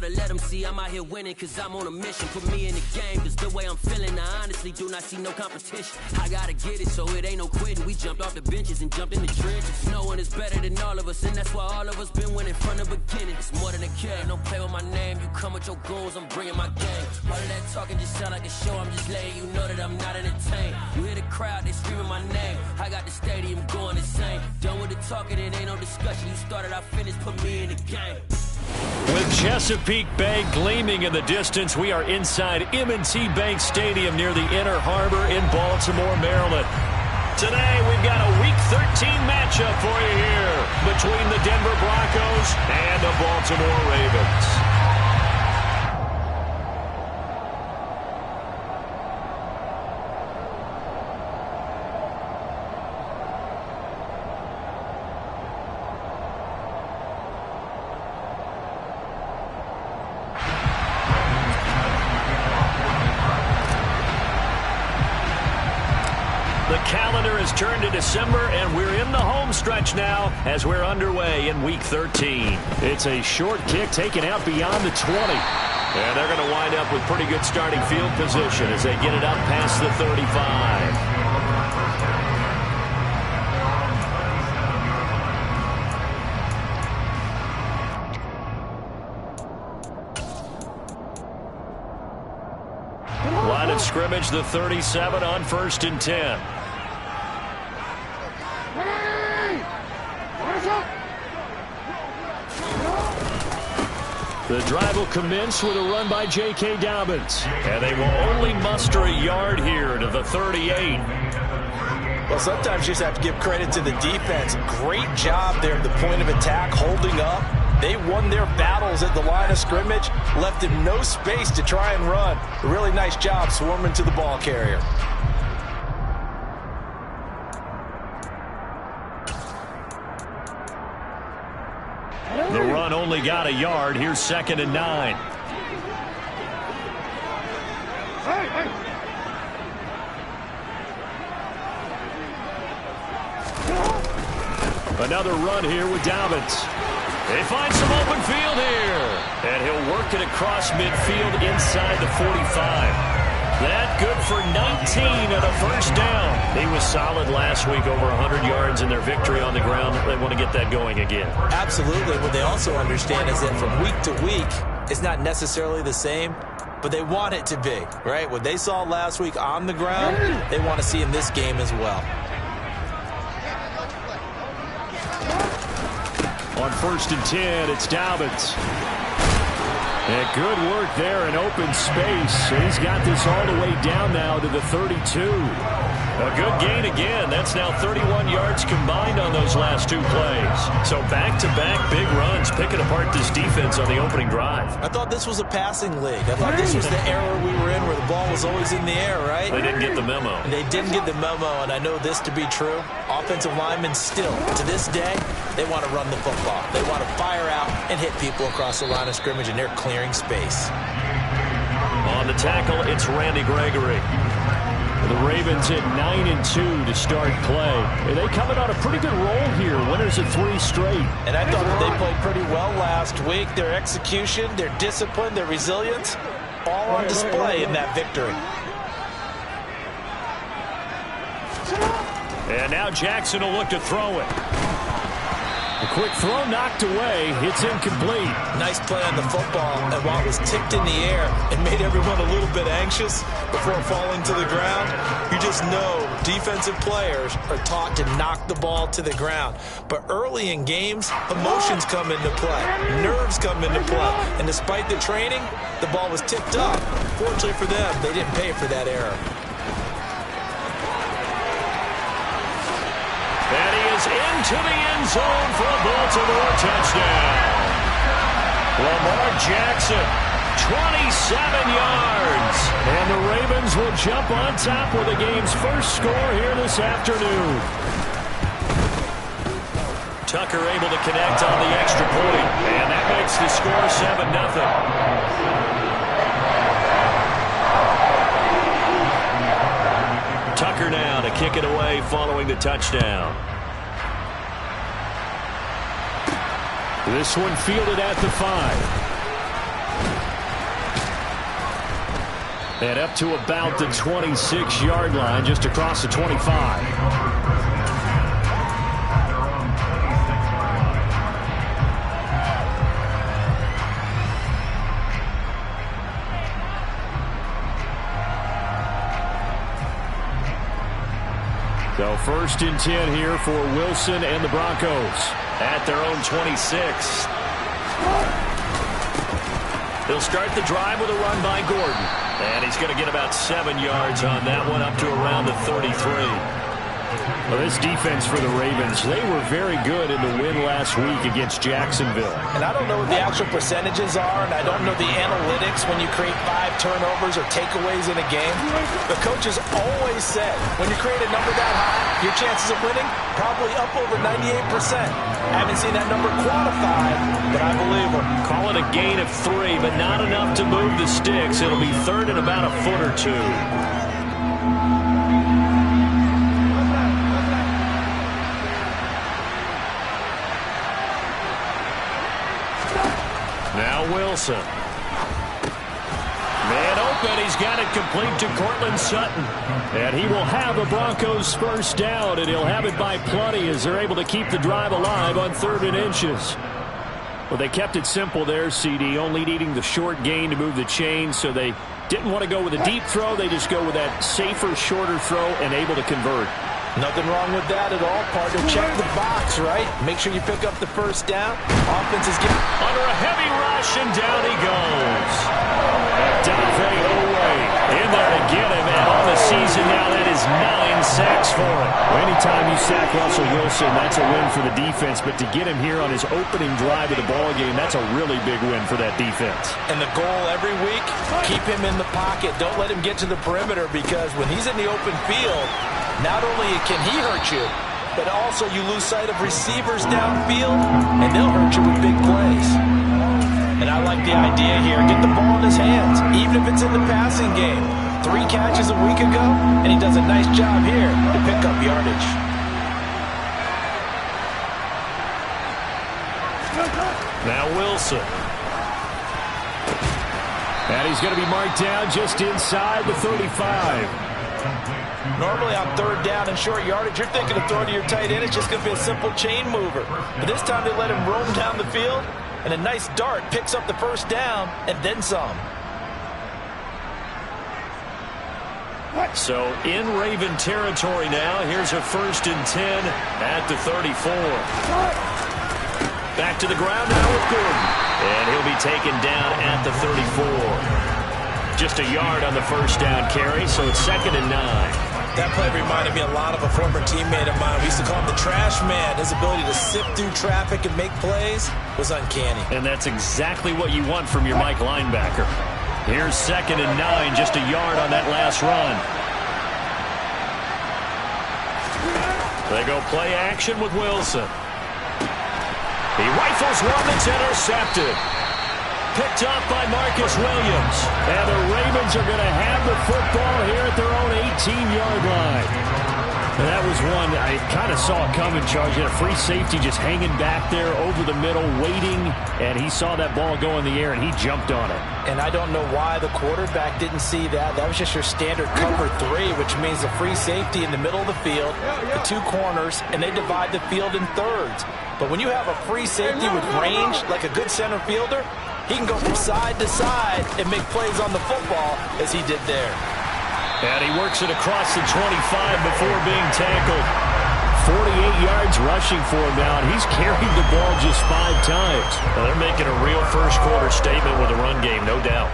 gotta let them see I'm out here winning, cause I'm on a mission. Put me in the game, cause the way I'm feeling, I honestly do not see no competition. I gotta get it, so it ain't no quitting. We jumped off the benches and jumped in the trenches. No one is better than all of us, and that's why all of us been winning from the beginning. It's more than a game, don't play with my name. You come with your goons, I'm bringing my game. All of that talking just sound like a show, I'm just letting you know that I'm not entertained. You hear the crowd, they screaming my name. I got the stadium going insane. Done with the talking, it ain't no discussion. You started, I finished, put me in the game. With Chesapeake Bay gleaming in the distance, we are inside M&T Bank Stadium near the Inner Harbor in Baltimore, Maryland. Today, we've got a Week 13 matchup for you here between the Denver Broncos and the Baltimore Ravens. Turn to December, and we're in the home stretch now as we're underway in Week 13. It's a short kick taken out beyond the 20. And they're going to wind up with pretty good starting field position as they get it up past the 35. Line of scrimmage, the 37 on 1st and 10. The drive will commence with a run by J.K. Dobbins. And they will only muster a yard here to the 38. Well, sometimes you just have to give credit to the defense. Great job there at the point of attack, holding up. They won their battles at the line of scrimmage, left him no space to try and run. A really nice job swarming to the ball carrier. The run only got a yard. Here's 2nd and 9. Another run here with Dobbins. They find some open field here. And he'll work it across midfield inside the 45. That good for 19 and a first down. He was solid last week, over 100 yards in their victory on the ground. They want to get that going again. Absolutely. What they also understand is that from week to week, it's not necessarily the same, but they want it to be, right? What they saw last week on the ground, they want to see in this game as well. On 1st and 10, it's Dobbins. And good work there in open space. And he's got this all the way down now to the 32. A good gain again. That's now 31 yards combined on those last 2 plays. So back-to-back big runs, picking apart this defense on the opening drive. I thought this was a passing league. I thought this was the era we were in where the ball was always in the air, right? They didn't get the memo. And they didn't get the memo, and I know this to be true. Offensive linemen still, to this day, they want to run the football. They want to fire out and hit people across the line of scrimmage, and they're clearing space. On the tackle, it's Randy Gregory. The Ravens at 9-2 to start play. They coming on a pretty good roll here. Winners of 3 straight. And I thought that they played pretty well last week. Their execution, their discipline, their resilience, all on display in that victory. And now Jackson will look to throw it. A quick throw knocked away. It's incomplete. Nice play on the football, and while it was tipped in the air, it made everyone a little bit anxious before falling to the ground. You just know defensive players are taught to knock the ball to the ground. But early in games, emotions come into play. Nerves come into play. And despite the training, the ball was tipped up. Fortunately for them, they didn't pay for that error. And he is into the end zone for a Baltimore touchdown. Lamar Jackson, 27 yards. And the Ravens will jump on top with the game's first score here this afternoon. Tucker able to connect on the extra point. And that makes the score 7-0. Tucker now to kick it away following the touchdown. This one fielded at the 5. And up to about the 26-yard line, just across the 25. So 1st and 10 here for Wilson and the Broncos at their own 26. He'll start the drive with a run by Gordon. And he's going to get about 7 yards on that one, up to around the 33. Well, this defense for the Ravens, they were very good in the win last week against Jacksonville. And I don't know what the actual percentages are, and I don't know the analytics when you create 5 turnovers or takeaways in a game. The coaches always said, when you create a number that high, your chances of winning probably up over 98%. I haven't seen that number quantified, but I believe them. Call it a gain of 3, but not enough to move the sticks. It'll be 3rd and about a foot or 2. Now Wilson. Man open. He's got it complete to Cortland Sutton. And he will have the Broncos first down, and he'll have it by plenty as they're able to keep the drive alive on 3rd and inches. Well, they kept it simple there, CD, only needing the short gain to move the chain, so they didn't want to go with a deep throw. They just go with that safer, shorter throw and able to convert. Nothing wrong with that at all, partner. Check the box, right? Make sure you pick up the first down. Offense is getting under a heavy rush, and down he goes. Dafe Oweh in there to get him, and on the season now, that is 9 sacks for him. Anytime you sack Russell Wilson, that's a win for the defense, but to get him here on his opening drive of the ballgame, that's a really big win for that defense. And the goal every week, keep him in the pocket. Don't let him get to the perimeter, because when he's in the open field, not only can he hurt you, but also you lose sight of receivers downfield, and they'll hurt you with big plays. And I like the idea here. Get the ball in his hands, even if it's in the passing game. 3 catches a week ago, and he does a nice job here to pick up yardage. Now Wilson. And he's going to be marked down just inside the 35. Normally on 3rd down and short yardage, you're thinking of throwing to your tight end. It's just going to be a simple chain mover. But this time they let him roam down the field, and a nice dart picks up the first down and then some. So in Raven territory now. Here's a 1st and 10 at the 34. Back to the ground now with Gordon. And he'll be taken down at the 34. Just a yard on the first down carry, so it's 2nd and 9. That play reminded me a lot of a former teammate of mine. We used to call him the trash man. His ability to sift through traffic and make plays was uncanny. And that's exactly what you want from your Mike linebacker. Here's 2nd and 9, just a yard on that last run. They go play action with Wilson. He rifles one that's intercepted. Picked up by Marcus Williams. And the Ravens are going to have the football here at their own 18-yard line. And that was one I kind of saw coming, Charles. He had a free safety just hanging back there over the middle, waiting, and he saw that ball go in the air, and he jumped on it. And I don't know why the quarterback didn't see that. That was just your standard cover 3, which means the free safety in the middle of the field, the 2 corners, and they divide the field in thirds. But when you have a free safety with range, like a good center fielder, he can go from side to side and make plays on the football as he did there. And he works it across the 25 before being tackled. 48 yards rushing for him now, and he's carried the ball just 5 times. Well, they're making a real first-quarter statement with a run game, no doubt.